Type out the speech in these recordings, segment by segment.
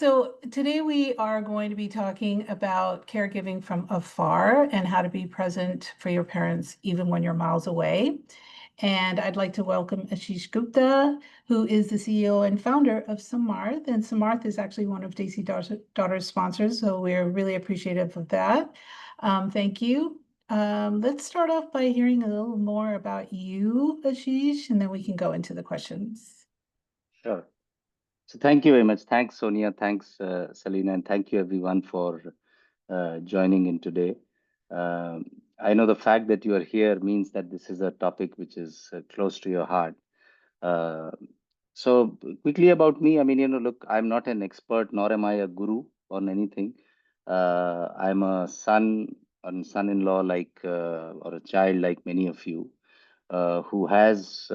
So today we are going to be talking about caregiving from afar and how to be present for your parents even when you're miles away. And I'd like to welcome Ashish Gupta, who is the CEO and founder of Samarth. And Samarth is actually one of Desi Daughters' sponsors, so we're really appreciative of that. Thank you. Let's start off by hearing a little more about you, Ashish, and then we can go into the questions. Sure. So thank you very much. Thanks, Sonia. Thanks, Selena, and thank you everyone for joining in today. Um, I know the fact that you are here means that this is a topic which is close to your heart. Uh, so quickly about me, I mean, look, I'm not an expert, nor am I a guru on anything. I'm a son and son-in-law, or a child like many of you, who has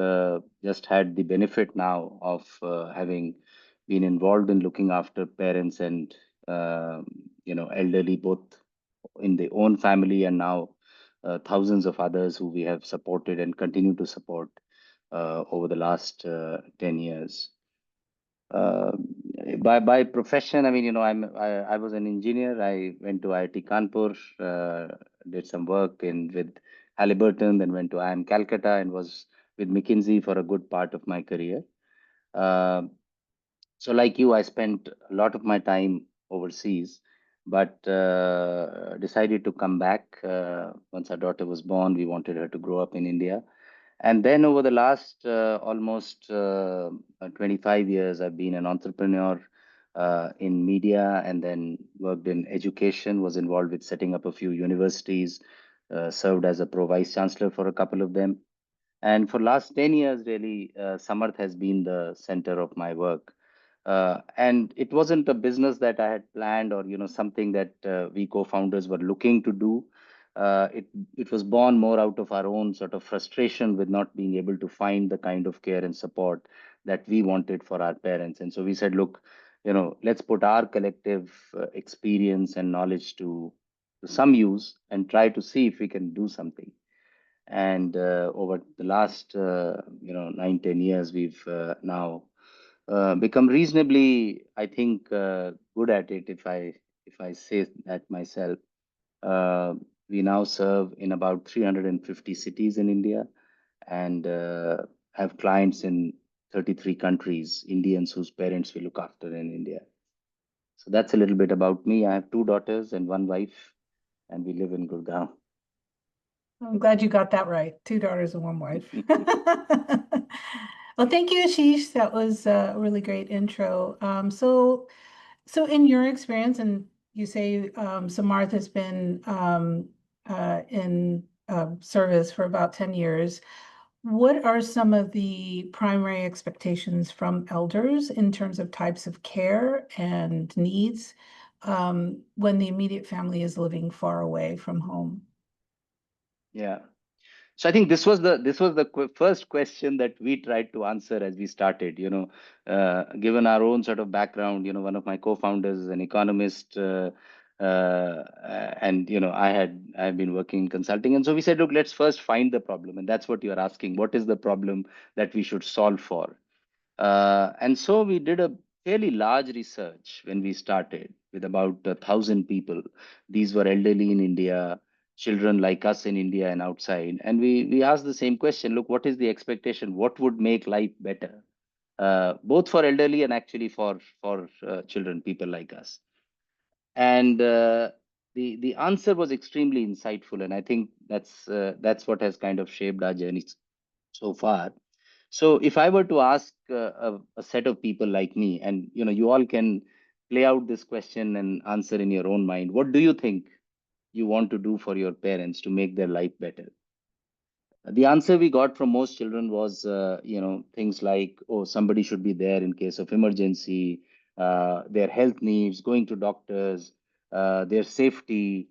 just had the benefit now of having been involved in looking after parents and elderly, both in their own family and now thousands of others who we have supported and continue to support over the last 10 years. Uh, by profession, I mean, I was an engineer. I went to IIT Kanpur, did some work in with Halliburton, then went to IIM Calcutta and was with McKinsey for a good part of my career. Uh, so, like you, I spent a lot of my time overseas, but decided to come back once our daughter was born. We wanted her to grow up in India. And then over the last almost 25 years, I've been an entrepreneur in media and then worked in education, was involved with setting up a few universities, served as a pro-vice chancellor for a couple of them. And for last 10 years, really, Samarth has been the center of my work. And it wasn't a business that I had planned or, something that we co-founders were looking to do. It was born more out of our own sort of frustration with not being able to find the kind of care and support that we wanted for our parents. And so we said, look, let's put our collective experience and knowledge to some use and try to see if we can do something. And over the last 9-10 years, we've now become reasonably, I think, good at it. If I say that myself, uh, we now serve in about 350 cities in India and have clients in 33 countries, Indians whose parents we look after in India. So that's a little bit about me. I have two daughters and one wife, and we live in Gurgaon. I'm glad you got that right. Two daughters and one wife. Well, thank you, Ashish. That was a really great intro. So in your experience, and you say Samarth has been in service for about 10 years. What are some of the primary expectations from elders in terms of types of care and needs when the immediate family is living far away from home? Yeah. So I think this was the first question that we tried to answer as we started. Given our own sort of background, one of my co-founders is an economist, and I've been working in consulting, and so we said, look, let's first find the problem, and that's what you're asking. What is the problem that we should solve for? And so we did a fairly large research when we started with about 1,000 people. These were elderly in India, children like us in India and outside. And we asked the same question, look, what is the expectation? What would make life better? Both for elderly and actually for children, people like us. And the answer was extremely insightful. And I think that's what has kind of shaped our journey so far. So if I were to ask a set of people like me, and you all can play out this question and answer in your own mind, what do you think you want to do for your parents to make their life better? The answer we got from most children was, things like, oh, somebody should be there in case of emergency, their health needs, going to doctors, their safety,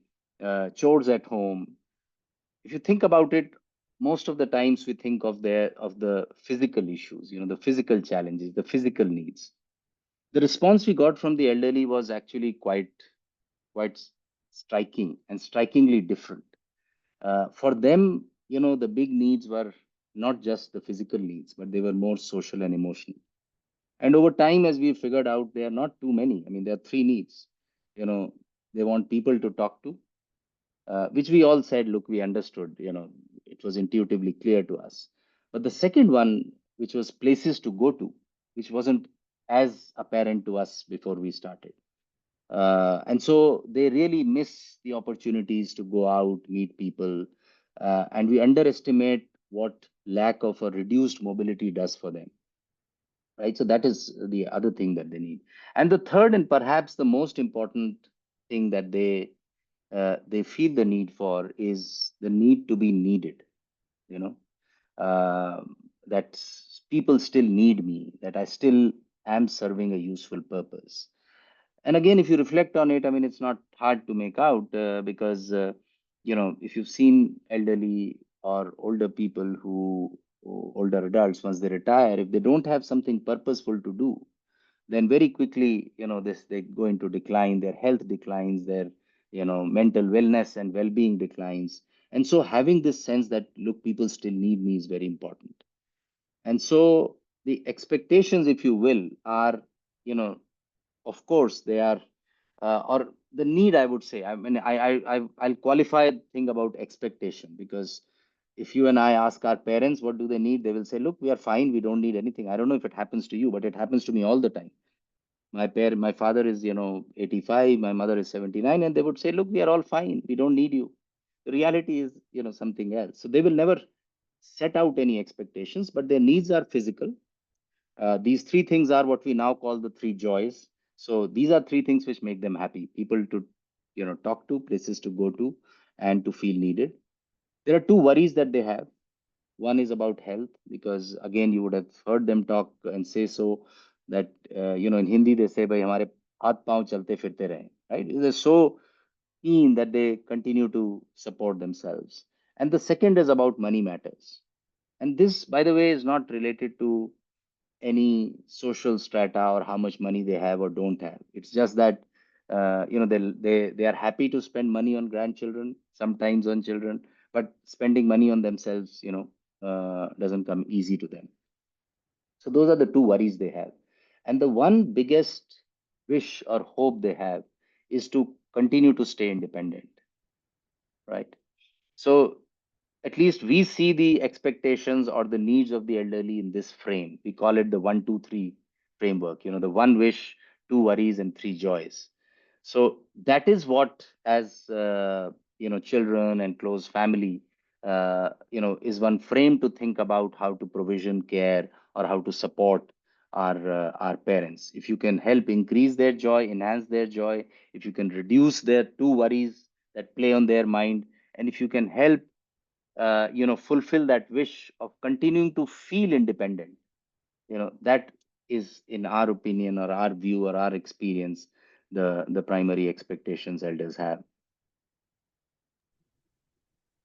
chores at home. If you think about it, most of the times we think of the physical issues, the physical challenges, the physical needs. The response we got from the elderly was actually quite striking and strikingly different. For them, the big needs were not just the physical needs, but they were more social and emotional. And over time, as we figured out, they are not too many. I mean, there are three needs. You know, they want people to talk to, which we all said, look, we understood, it was intuitively clear to us. But the second one, which was places to go to, which wasn't as apparent to us before we started. And so they really miss the opportunities to go out, meet people, and we underestimate what lack of a reduced mobility does for them, right? So that is the other thing that they need. And the third, and perhaps the most important thing that they feel the need for, is the need to be needed. You know, uh, that people still need me, that I still am serving a useful purpose. And again, if you reflect on it, I mean, it's not hard to make out, because if you've seen elderly or older people or older adults, once they retire, if they don't have something purposeful to do, then very quickly, they go into decline. Their health declines, their mental wellness and well-being declines. And so having this sense that, look, people still need me, is very important. And so the expectations, if you will, are, you know of course they are, or the need, I would say. I mean, I'll qualify the thing about expectation, because if you and I ask our parents what do they need, they will say, look, we are fine, we don't need anything. I don't know if it happens to you, but it happens to me all the time. My father is 85, my mother is 79, and they would say, look, we are all fine, we don't need you. The reality is something else. So they will never set out any expectations, but their needs are physical. These three things are what we now call the three joys. So these are three things which make them happy: people to talk to, places to go to, and to feel needed. There are two worries that they have. One is about health, because again, you would have heard them talk and say so, that in Hindi they say, "Bhai, hamare haath pav chalte firte rahe." Right? They're so keen that they continue to support themselves. And the second is about money matters. And this, by the way, is not related to any social strata or how much money they have or don't have. It's just that they are happy to spend money on grandchildren, sometimes on children, but spending money on themselves, doesn't come easy to them. So those are the two worries they have. And the one biggest wish or hope they have is to continue to stay independent, right? So at least we see the expectations or the needs of the elderly in this frame. We call it the 1, 2, 3 framework, the one wish, two worries, and three joys. So that is what, as children and close family, is one frame to think about how to provision care or how to support our parents. If you can help increase their joy, enhance their joy, if you can reduce their two worries that play on their mind, and if you can help fulfill that wish of continuing to feel independent, that is, in our opinion or our view or our experience, the primary expectations elders have.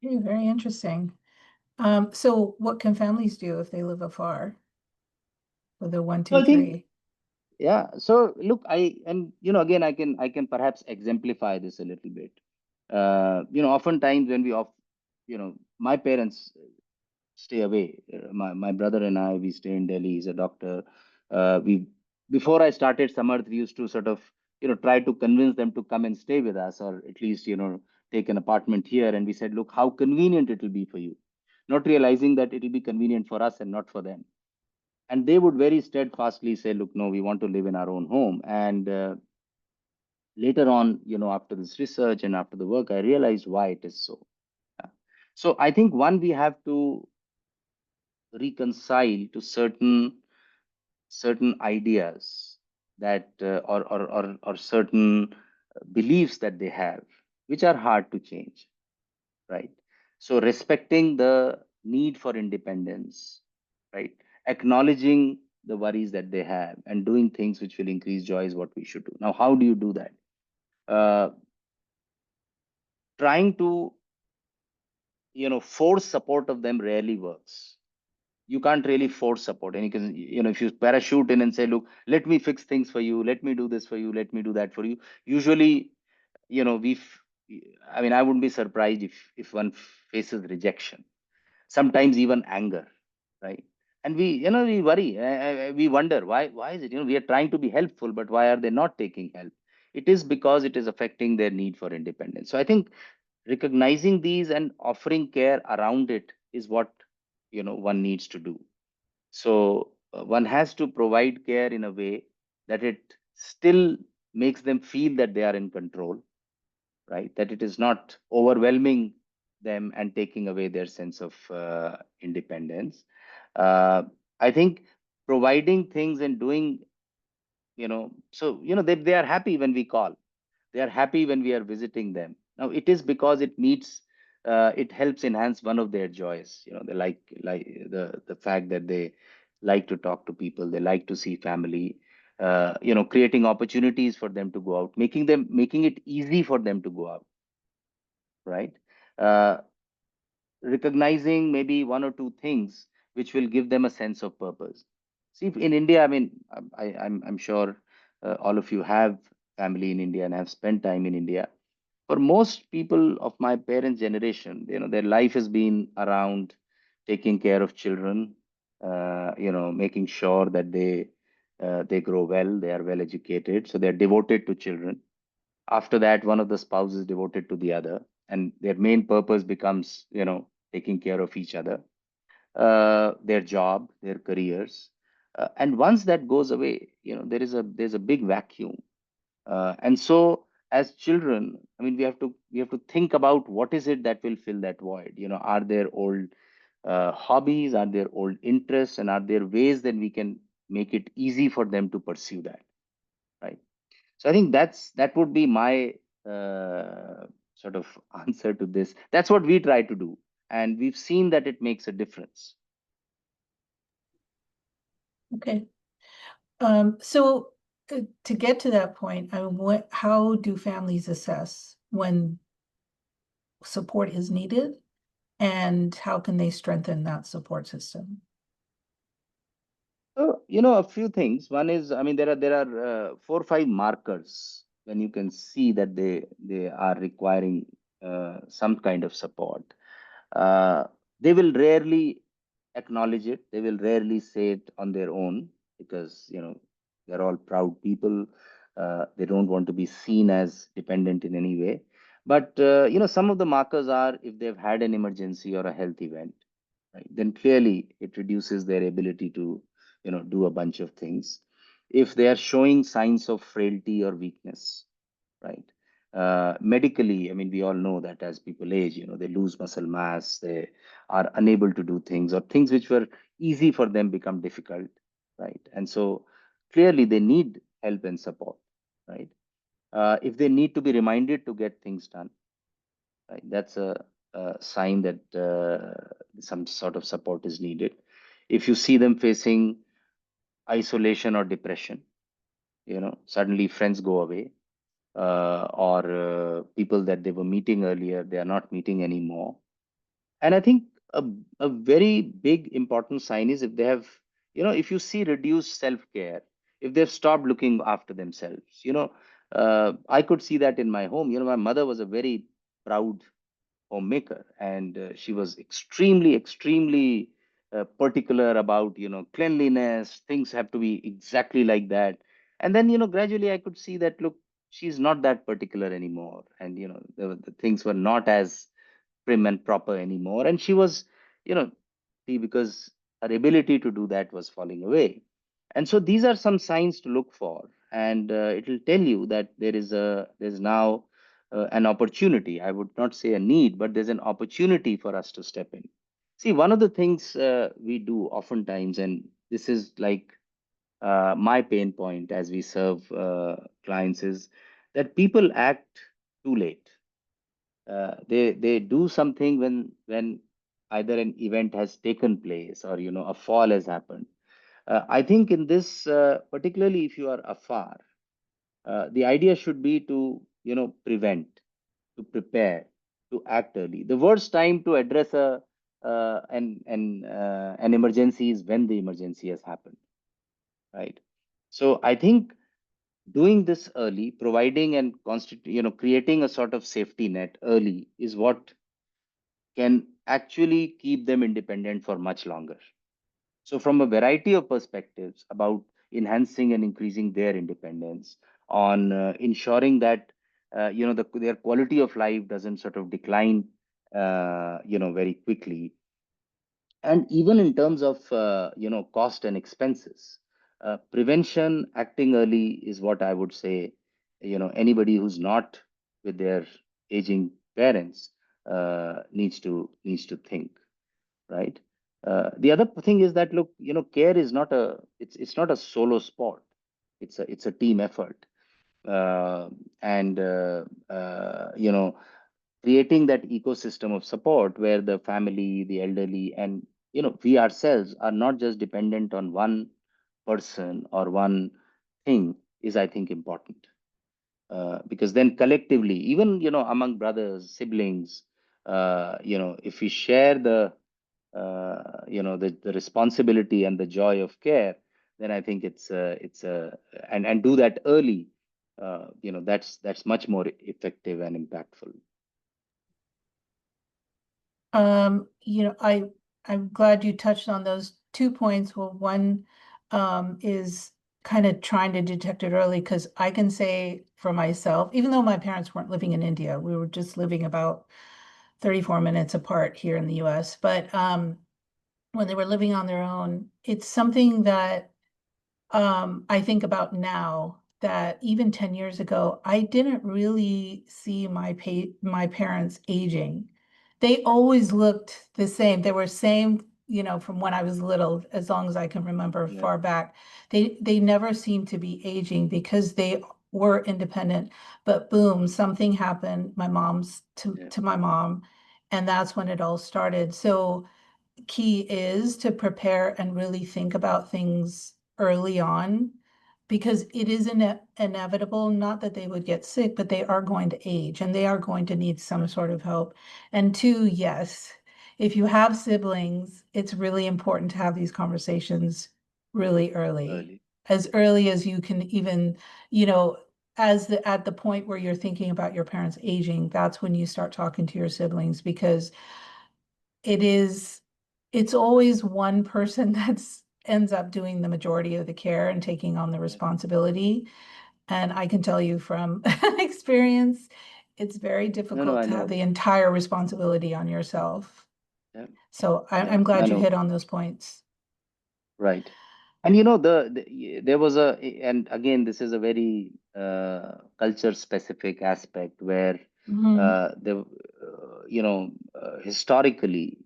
Okay, very interesting. So what can families do if they live afar with a one, So two, I think, three? yeah. So look, again, I can perhaps exemplify this a little bit. Oftentimes when my parents stay away. My brother and I, we stay in Delhi. He's a doctor. We Before I started Samarth, we used to sort of try to convince them to come and stay with us, or at least take an apartment here. And we said, look, how convenient it will be for you, not realizing that it will be convenient for us and not for them. And they would very steadfastly say, look, no, we want to live in our own home. And later on, after this research and after the work, I realized why it is so. So I think, one, we have to reconcile to certain ideas that or certain beliefs that they have, which are hard to change, right? So respecting the need for independence, right? Acknowledging the worries that they have and doing things which will increase joy is what we should do. Now, how do you do that? uh, Trying to force support of them rarely works. You can't really force support, and you can, if you parachute in and say, look, let me fix things for you, let me do this for you, let me do that for you, usually, you know we I mean, I wouldn't be surprised if one faces rejection, sometimes even anger, right? And we worry, we wonder why is it, we are trying to be helpful, but why are they not taking help? It is because it is affecting their need for independence. So I think recognizing these and offering care around it is what one needs to do. So one has to provide care in a way that it still makes them feel that they are in control, right? That it is not overwhelming them and taking away their sense of independence. Uh, I think providing things and doing, so, they are happy when we call, they are happy when we are visiting them. Now, it is because it helps enhance one of their joys. They like the fact that they like to talk to people, they like to see family. Creating opportunities for them to go out, making it easy for them to go out, right? Uh, Recognizing maybe one or two things which will give them a sense of purpose. See, in India, I mean, I'm sure all of you have family in India and have spent time in India. For most people of my parents' generation, their life has been around taking care of children, making sure that they grow well, they are well educated, so they're devoted to children. After that, one of the spouses is devoted to the other, and their main purpose becomes, taking care of each other, their job, their careers. And once that goes away, there's a big vacuum. And so as children, I mean, we have to think about what is it that will fill that void. Are there old hobbies, are there old interests, and are there ways that we can make it easy for them to pursue that, right? So I think that would be my sort of answer to this. That's what we try to do, and we've seen that it makes a difference. Okay. So to get to that point, how do families assess when support is needed, and how can they strengthen that support system? So, a few things. One is, I mean, there are 4 or 5 markers when you can see that they are requiring some kind of support. Uh, they will rarely acknowledge it. They will rarely say it on their own because they're all proud people. They don't want to be seen as dependent in any way. But some of the markers are if they've had an emergency or a health event, right? Then clearly it reduces their ability to do a bunch of things. If they are showing signs of frailty or weakness, right? Medically, I mean, we all know that as people age, they lose muscle mass, they are unable to do things, or things which were easy for them become difficult, right? And so clearly they need help and support, right? If they need to be reminded to get things done, right? That's a sign that some sort of support is needed. If you see them facing isolation or depression, suddenly friends go away, or people that they were meeting earlier, they are not meeting anymore. And I think a very big important sign is if they have, if you see reduced self-care, if they've stopped looking after themselves, I could see that in my home. My mother was a very proud homemaker, and she was extremely particular about cleanliness. Things have to be exactly like that. And then gradually I could see that, look, she's not that particular anymore, and the things were not as prim and proper anymore, and she was, you know see, because her ability to do that was falling away. And so these are some signs to look for, and it will tell you that there's now an opportunity. I would not say a need, but there's an opportunity for us to step in. See, one of the things we do oftentimes, and this is like my pain point as we serve clients, is that people act too late. They do something when either an event has taken place or a fall has happened. I think in this, particularly if you are afar, the idea should be to prevent, to prepare, to act early. The worst time to address an emergency is when the emergency has happened, right? So I think doing this early, providing and creating a sort of safety net early is what can actually keep them independent for much longer. So from a variety of perspectives about enhancing and increasing their independence, on ensuring that their quality of life doesn't sort of decline very quickly, and even in terms of cost and expenses, prevention, acting early is what I would say. Anybody who's not with their aging parents needs to think, right? The other thing is that, look, care is not it's not a solo sport. It's a team effort. And creating that ecosystem of support where the family, the elderly, and we ourselves are not just dependent on one person or one thing is, I think, important. Because then collectively, even among brothers, siblings, if we share the responsibility and the joy of care, then I think and do that early. That's much more effective and impactful. I'm glad you touched on those 2 points. Well, one is kind of trying to detect it early, because I can say for myself, even though my parents weren't living in India, we were just living about 34 minutes apart here in the US. But when they were living on their own, it's something that I think about now, that even 10 years ago, I didn't really see my parents aging. They always looked the same. They were same, from when I was little, as long as I can remember Yeah, far back. They never seemed to be aging because they were independent. But boom, something happened, my mom's yeah, to my mom, and that's when it all started. So key is to prepare and really think about things early on, because it is inevitable, not that they would get sick, but they are going to age and they are going to need some right. sort of help. And two, yes, if you have siblings, it's really important to have these conversations really early, Early. as early as you can even, you know, at the point where you're thinking about your parents aging, that's when you start talking to your siblings, because it is, it's always one person that's ends up doing the majority of the care and taking on the Yeah. responsibility. And I can tell you from experience, it's very No, no, difficult I to have know. the entire responsibility on yourself. Yeah, So yeah, I'm I glad you know. hit on those points. Right. And there was and again, this is a very culture specific aspect where Mhm. historically,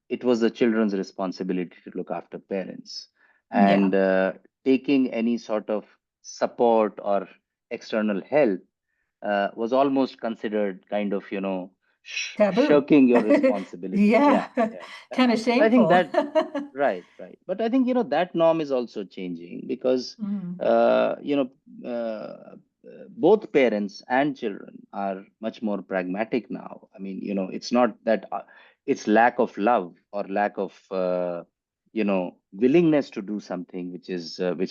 it was the children's responsibility to look after parents, Yeah, and taking any sort of support or external help was almost considered kind of, taboo. shirking your responsibility. Yeah, Yeah, yeah. Yeah. kind of I think shameful. that Right, right. But I think, that norm is also changing because, Mhm. uh, you know, both parents and children are much more pragmatic now. I mean, it's not that it's lack of love or lack of, willingness to do something which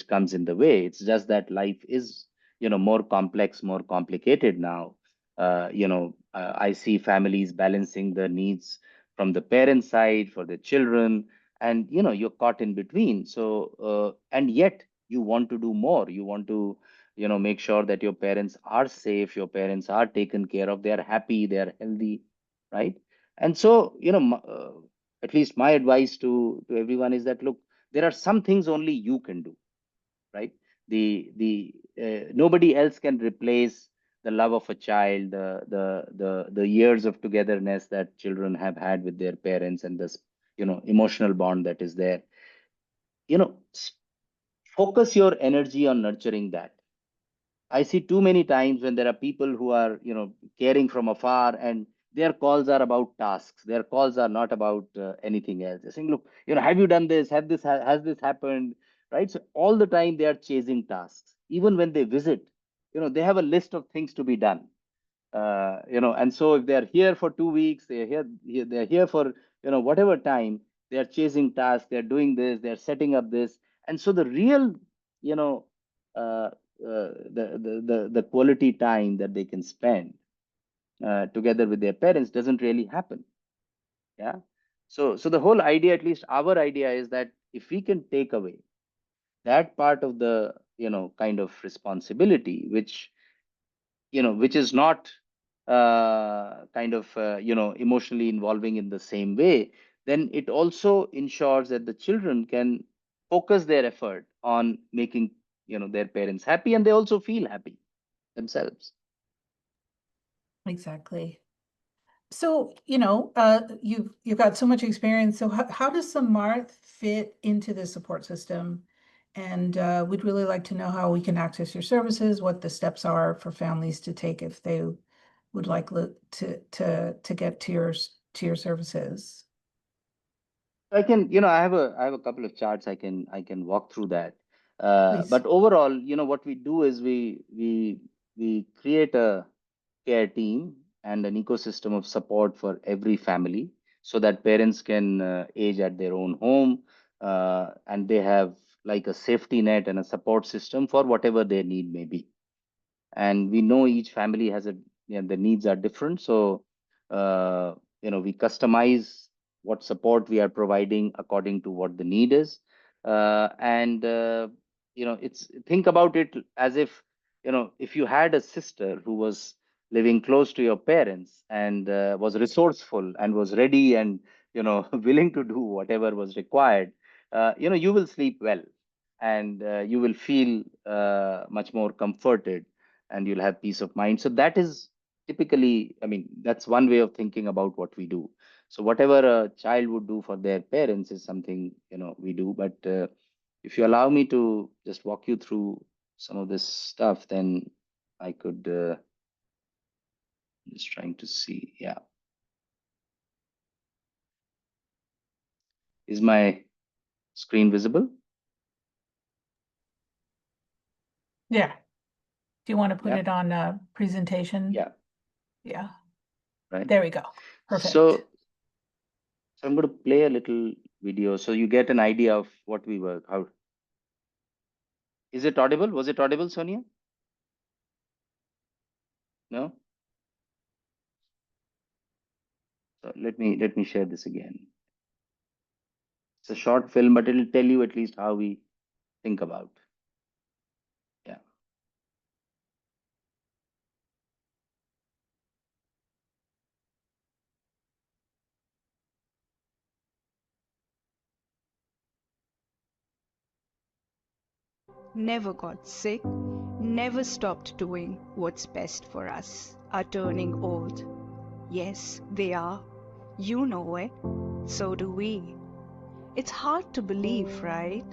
comes in the way. It's just that life is, more complex, more complicated now. I see families balancing the needs from the parent side for the children, and you're caught in between. So and yet you want to do more. You want to make sure that your parents are safe, your parents are taken care of, they're happy, they're healthy, right? And so at least my advice to everyone is that, look, there are some things only you can do, right? The nobody else can replace the love of a child, the years of togetherness that children have had with their parents, and this emotional bond that is there. you know s- Focus your energy on nurturing that. I see too many times when there are people who are, caring from afar, and their calls are about tasks. Their calls are not about anything else. They're saying, look, have you done this? Has this happened? Right? So all the time they are chasing tasks. Even when they visit, they have a list of things to be done. And so if they're here for 2 weeks, they're here for, whatever time, they're chasing tasks, they're doing this, they're setting up this. And so the real, you know, the quality time that they can spend together with their parents doesn't really happen. Yeah. So the whole idea, at least our idea, is that if we can take away that part of the, kind of responsibility, which is not kind of, emotionally involving in the same way, then it also ensures that the children can focus their effort on making, their parents happy, and they also feel happy themselves. Exactly. So, you've got so much experience. So how does Samarth fit into the support system? And we'd really like to know how we can access your services, what the steps are for families to take if they would like to get to your services. I can, I have a couple of charts I can walk through that. Please. But overall, what we do is we create a care team and an ecosystem of support for every family, so that parents can age at their own home, and they have like a safety net and a support system for whatever their need may be. And we know each family has the needs are different, so uh, we customize what support we are providing according to what the need is. And it's, think about it as if, if you had a sister who was living close to your parents and was resourceful and was ready and, willing to do whatever was required, you will sleep well, and you will feel much more comforted, and you'll have peace of mind. So that is typically, I mean, that's one way of thinking about what we do. So whatever a child would do for their parents is something, we do. But if you allow me to just walk you through some of this stuff, then I could, just trying to see. Yeah. Is my screen visible? Yeah. Do you want to put Yeah. it on a presentation? Yeah. Yeah. Right. There we go. Perfect. So I'm going to play a little video so you get an idea of what we work. How is it audible? Was it audible, Sonia? No? So let me share this again. It's a short film, but it'll tell you at least how we think about. Yeah. Never got sick, never stopped doing what's best for us, are turning old. Yes, they are. You know it. So do we. It's hard to believe, right?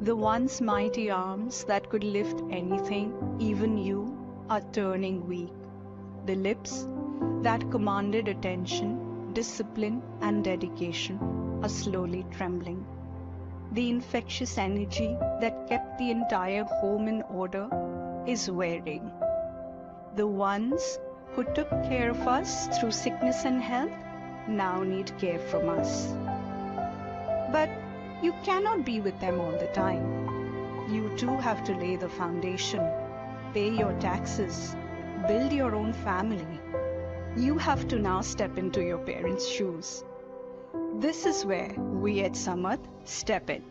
The once mighty arms that could lift anything, even you, are turning weak. The lips that commanded attention, discipline, and dedication are slowly trembling. The infectious energy that kept the entire home in order is wearing. The ones who took care of us through sickness and health now need care from us. But you cannot be with them all the time. You too have to lay the foundation, pay your taxes, build your own family. You have to now step into your parents' shoes. This is where we at Samarth step in.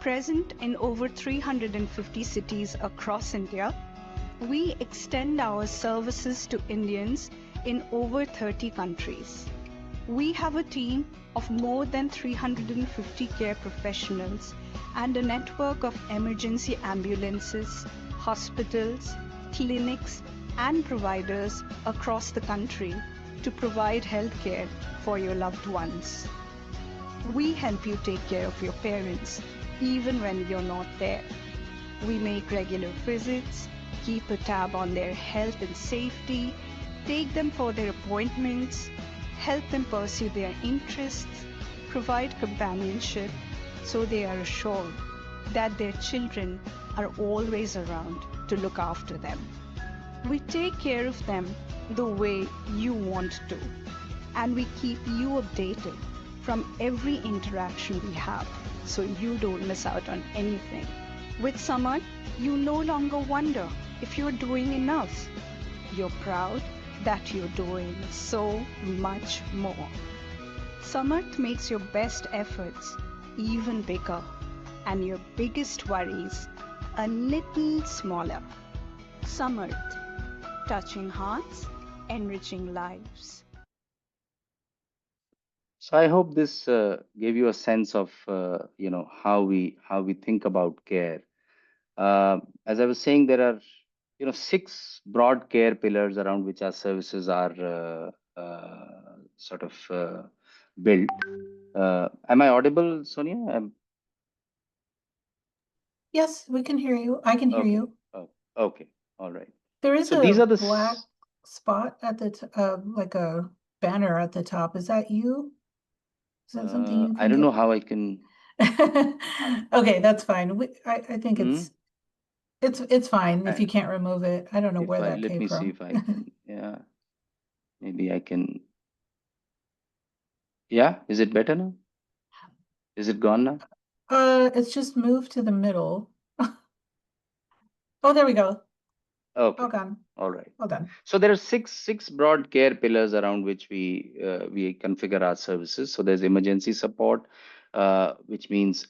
Present in over 350 cities across India, we extend our services to Indians in over 30 countries. We have a team of more than 350 care professionals and a network of emergency ambulances, hospitals, clinics, and providers across the country to provide healthcare for your loved ones. We help you take care of your parents even when you're not there. We make regular visits, keep a tab on their health and safety, take them for their appointments, help them pursue their interests, provide companionship so they are assured that their children are always around to look after them. We take care of them the way you want to, and we keep you updated from every interaction we have so you don't miss out on anything. With Samarth, you no longer wonder if you're doing enough. You're proud that you're doing so much more. Samarth makes your best efforts even bigger and your biggest worries a little smaller. Samarth, touching hearts, enriching lives. So I hope this gave you a sense of how we think about care. As I was saying, there are six broad care pillars around which our services are sort of built. Am I audible, Sonia? Yes, we can hear you. I can hear Okay. you. Oh, okay. All right. There is So a these are the black spot at the like a banner at the top. Is that you? Is that something you I can don't know get? how I can. Okay, that's fine. I think Hmm? it's fine if I, you can't remove it. I don't know if where I that let came me see from. if I can. Yeah, maybe I can. Yeah, is it better now? Is it gone now? It's just moved to the middle. Oh, there we go. All Okay. gone. All right. All done. So there are six broad care pillars around which we configure our services. So there's emergency support, which means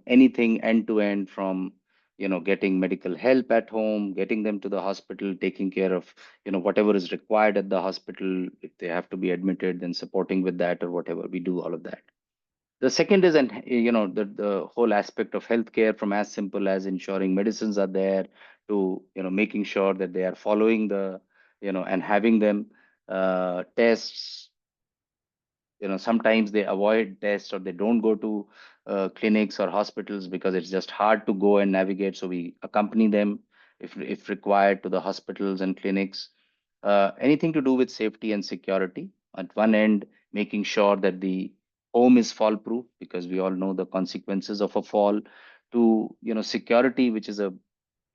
anything end to end from getting medical help at home, getting them to the hospital, taking care of whatever is required at the hospital. If they have to be admitted, then supporting with that or whatever. We do all of that. The second is, and the whole aspect of healthcare, from as simple as ensuring medicines are there to making sure that they are following the and having them tests. Sometimes they avoid tests or they don't go to clinics or hospitals because it's just hard to go and navigate. So we accompany them if required to the hospitals and clinics. Anything to do with safety and security. At one end, making sure that the home is fall proof, because we all know the consequences of a fall, to security, which is a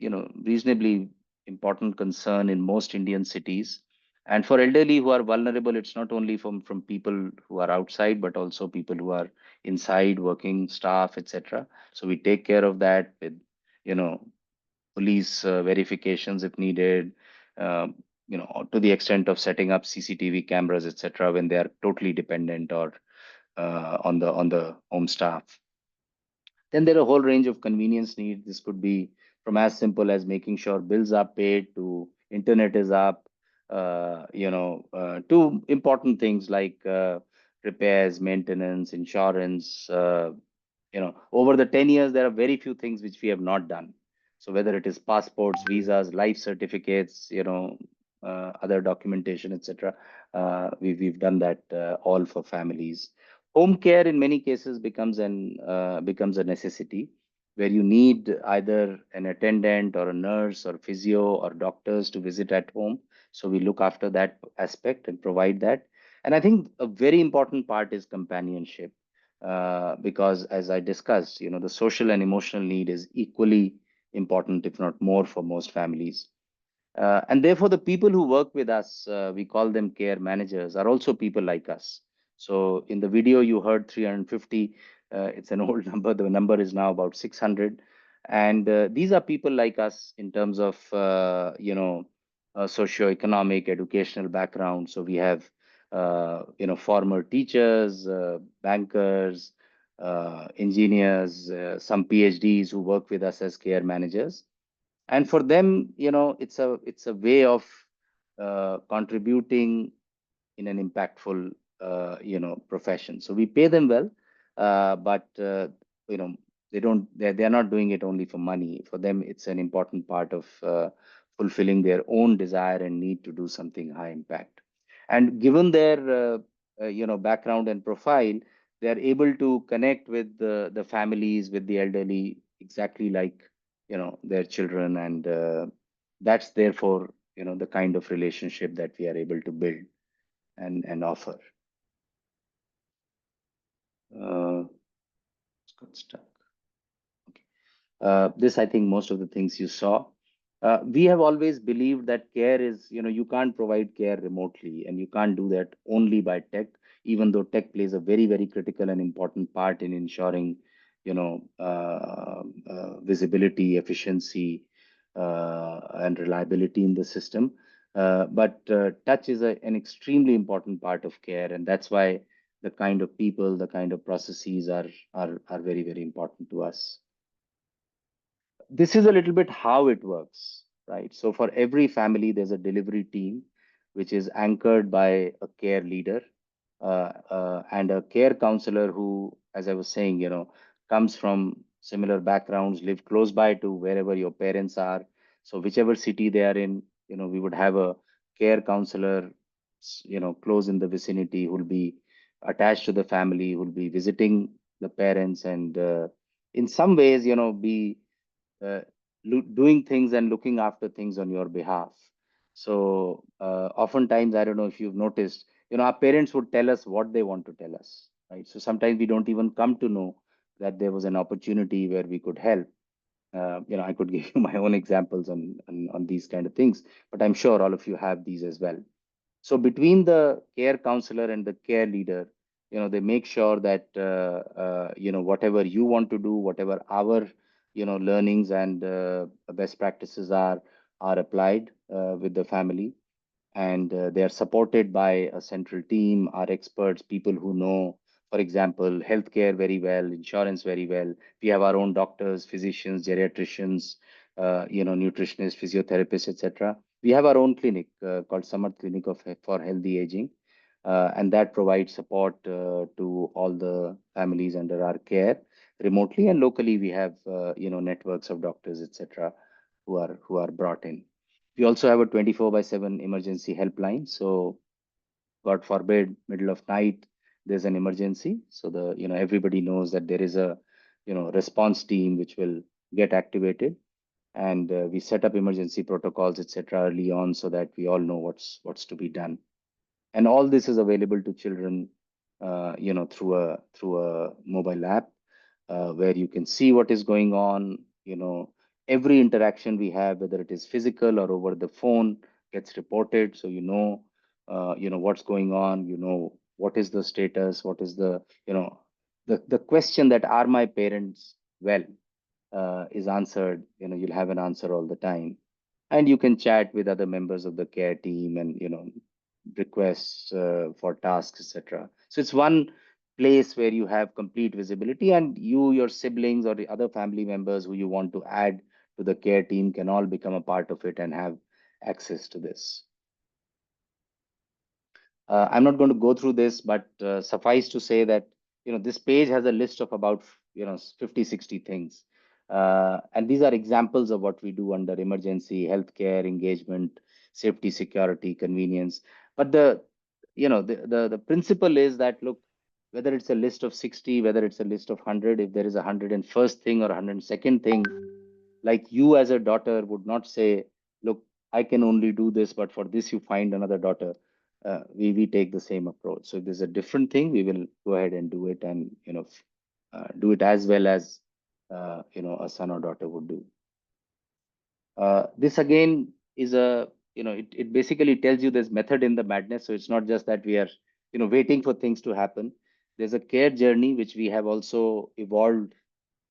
reasonably important concern in most Indian cities. And for elderly who are vulnerable, it's not only from people who are outside, but also people who are inside, working staff, etc. So we take care of that with you know police verifications if needed, to the extent of setting up CCTV cameras, etc. when they are totally dependent or on the home staff. Then there are a whole range of convenience needs. This could be from as simple as making sure bills are paid to internet is up, to important things like repairs, maintenance, insurance. Over the 10 years, there are very few things which we have not done. So whether it is passports, visas, life certificates, other documentation, etc., we've done that all for families. Home care in many cases becomes a necessity, where you need either an attendant or a nurse or physio or doctors to visit at home. So we look after that aspect and provide that. And I think a very important part is companionship, because as I discussed, the social and emotional need is equally important, if not more, for most families. And therefore, the people who work with us, we call them care managers, are also people like us. So in the video, you heard 350. It's an old number. The number is now about 600. And these are people like us in terms of, socioeconomic, educational background. So we have, former teachers, bankers, engineers, some PhDs who work with us as care managers. And for them, it's a way of contributing in an impactful profession. So we pay them well, but you know they're not doing it only for money. For them, it's an important part of fulfilling their own desire and need to do something high impact. And given their background and profile, they are able to connect with the families, with the elderly, exactly like their children. And that's therefore the kind of relationship that we are able to build and offer. It's got stuck. Okay. This, I think, most of the things you saw. We have always believed that care is, you can't provide care remotely, and you can't do that only by tech, even though tech plays a very, very critical and important part in ensuring, visibility, efficiency, and reliability in the system. But touch is an extremely important part of care, and that's why the kind of people, the kind of processes are very, very important to us. This is a little bit how it works, right? So for every family, there's a delivery team, which is anchored by a care leader and a care counselor who, as I was saying, comes from similar backgrounds, live close by to wherever your parents are. So whichever city they are in, we would have a care counselor, close in the vicinity, who'll be attached to the family, who'll be visiting the parents, and in some ways, be uh, doing things and looking after things on your behalf. So oftentimes, I don't know if you've noticed, our parents would tell us what they want to tell us, right? So sometimes we don't even come to know that there was an opportunity where we could help. I could give you my own examples on these kind of things, but I'm sure all of you have these as well. So between the care counselor and the care leader, they make sure that whatever you want to do, whatever our learnings and best practices are applied with the family, and they are supported by a central team, our experts, people who know, for example, healthcare very well, insurance very well. We have our own doctors, physicians, geriatricians, nutritionists, physiotherapists, etc. We have our own clinic called Samarth Clinic for Healthy Aging, and that provides support to all the families under our care remotely and locally. We have networks of doctors, etc., who are brought in. We also have a 24/7 emergency helpline. So God forbid, middle of night, there's an emergency. So everybody knows that there is a response team which will get activated, and we set up emergency protocols, etc., early on so that we all know what's to be done. And all this is available to children, through a mobile app where you can see what is going on. Every interaction we have, whether it is physical or over the phone, gets reported, so what's going on. What is the status, what is the question that are my parents well is answered. You'll have an answer all the time, and you can chat with other members of the care team and requests for tasks, etc. So it's one place where you have complete visibility, and your siblings or the other family members who you want to add to the care team can all become a part of it and have access to this. I'm not going to go through this, but suffice to say that this page has a list of about 50, 60 things. And these are examples of what we do under emergency, healthcare, engagement, safety, security, convenience. But the principle is that, look, whether it's a list of 60, whether it's a list of 100, if there is a 101st thing or 102nd thing, like you as a daughter would not say, look, I can only do this, but for this you find another daughter. We take the same approach. So if there's a different thing, we will go ahead and do it, and do it as well as a son or daughter would do. This again is it basically tells you there's method in the madness. So it's not just that we are waiting for things to happen. There's a care journey which we have also evolved,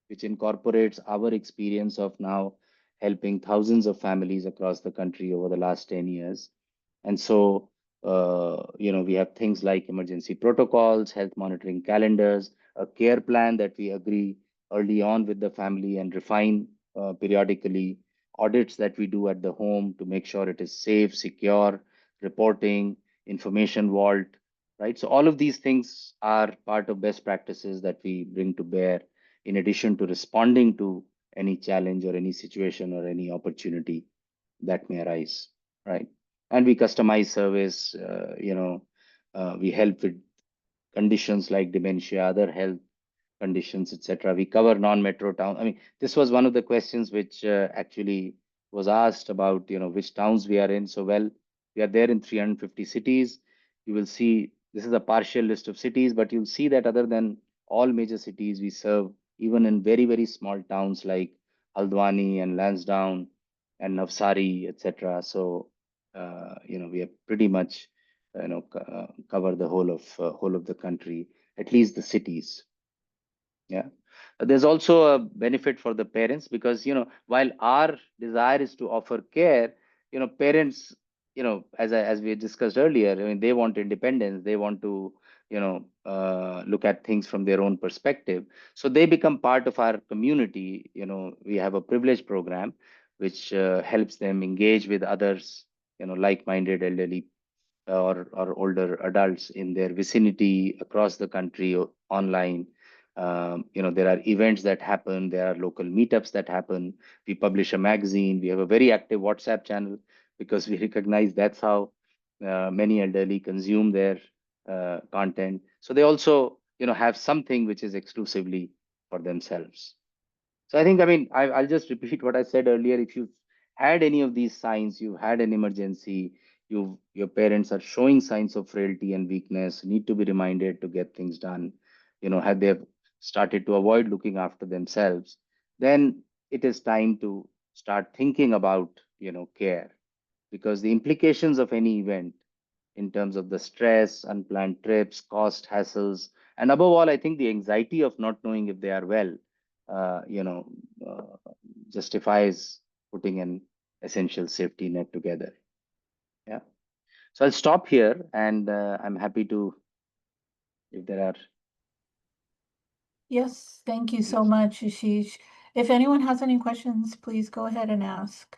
which incorporates our experience of now helping thousands of families across the country over the last 10 years. And so, we have things like emergency protocols, health monitoring calendars, a care plan that we agree early on with the family and refine periodically, audits that we do at the home to make sure it is safe, secure, reporting, information vault, right? So all of these things are part of best practices that we bring to bear in addition to responding to any challenge or any situation or any opportunity that may arise, right? And we customize service, we help with conditions like dementia, other health conditions, etc. We cover non-metro town. I mean, this was one of the questions which actually was asked about, which towns we are in. So, well, we are there in 350 cities. You will see this is a partial list of cities, but you'll see that other than all major cities, we serve even in very, very small towns like Haldwani and Lansdowne and Navsari, etc. So, we have pretty much, cover the whole of the country, at least the cities. Yeah. There's also a benefit for the parents because, while our desire is to offer care, parents, as we discussed earlier, I mean, they want independence. They want to, look at things from their own perspective. So they become part of our community. We have a privilege program which helps them engage with others, like-minded elderly or older adults in their vicinity across the country or online. There are events that happen, there are local meetups that happen. We publish a magazine, we have a very active WhatsApp channel because we recognize that's how many elderly consume their content. So they also, have something which is exclusively for themselves. So I'll just repeat what I said earlier. If you've had any of these signs, you've had an emergency, your parents are showing signs of frailty and weakness, need to be reminded to get things done, have they have started to avoid looking after themselves, then it is time to start thinking about, care, because the implications of any event in terms of the stress, unplanned trips, cost, hassles, and above all, I think the anxiety of not knowing if they are well, uh, you know, uh, justifies putting an essential safety net together. Yeah. So I'll stop here, and I'm happy to, if there are. Yes, thank you so Yes. much, Ashish. If anyone has any questions, please go ahead and ask.